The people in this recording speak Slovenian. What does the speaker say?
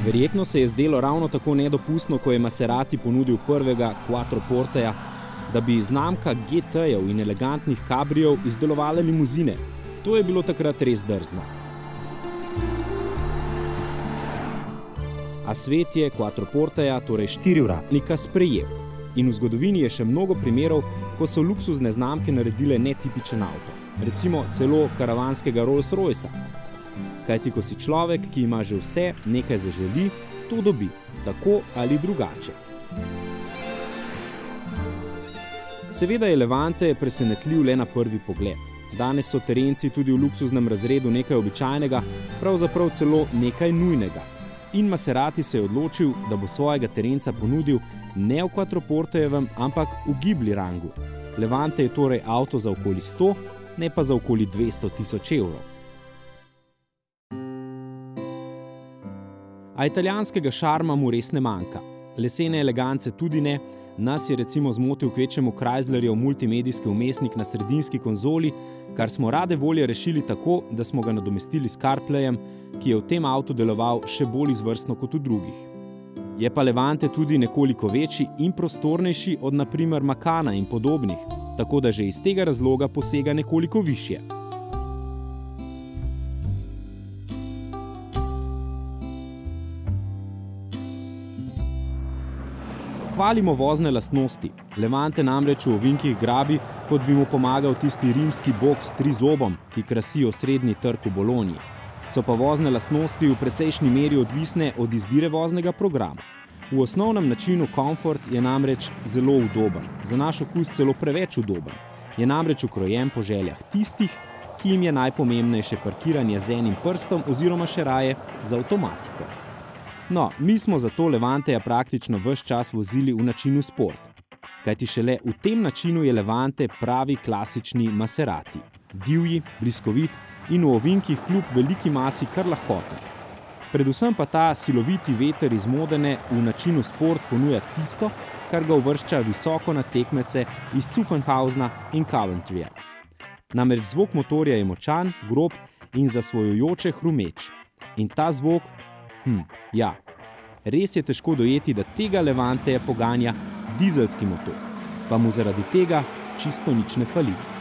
Verjetno se je zdelo ravno tako nedopustno, ko je Maserati ponudil prvega Quattroporteja, da bi znamka GT-jev in elegantnih kabrijev izdelovala limuzine. To je bilo takrat res drzno. A svet je Quattroporteja, torej štirivratnika, sprejel. In v zgodovini je še mnogo primerov, ko so luksuzne znamke naredile netipičen avto. Recimo celo karavanskega Rolls-Roycea. Kajti ko si človek, ki ima že vse, nekaj zaželi, to dobi, tako ali drugače. Seveda je Levante presenetljiv le na prvi pogled. Danes so terenci tudi v luksuznem razredu nekaj običajnega, pravzaprav celo nekaj nujnega. In Maserati se je odločil, da bo svojega terenca ponudil ne v Quattroportejevem, ampak v Ghibli rangu. Levante je torej avto za okoli 100, ne pa za okoli 200 tisoč evrov. A italijanskega šarma mu res ne manjka. Lesene elegance tudi ne, nas je recimo zmotil kvečjemu Chryslerjev multimedijski vmesnik na sredinski konzoli, kar smo rade volje rešili tako, da smo ga nadomestili s CarPlayem, ki je v tem avtu deloval še bolj izvrstno kot v drugih. Je pa Levante tudi nekoliko večji in prostornejši od na primer Macana in podobnih, tako da že iz tega razloga posega nekoliko višje. Hvalimo vozne lastnosti. Levante namreč v ovinkih grabi, kot bi mu pomagal tisti rimski bog s trizobom, ki krasi osrednji trg v Bologni. So pa vozne lastnosti v precejšnji meri odvisne od izbire voznega programa. V osnovnem načinu komfort je namreč zelo udoben, za naš okus celo preveč udoben. Je namreč ukrojen po željah tistih, ki jim je najpomembnejše parkiranje z enim prstom oziroma še raje z avtomatiko. No, mi smo zato Levanteja praktično ves čas vozili v načinu sport. Kajti šele v tem načinu je Levante pravi klasični Maserati. Divji, bliskovit in v ovinkih kljub veliki masi kar lahkoten. Predvsem pa ta siloviti veter iz Modene v načinu sport ponuja tisto, kar ga uvršča visoko na tekmece iz Zuffenhausena in Coventryja. Namreč zvok motorja je močan, grob in zasvojujoče hrumeč. In ta zvok, ja, res je težko dojeti, da tega Levanteja poganja dizelski motor, pa mu zaradi tega čisto nič ne fali.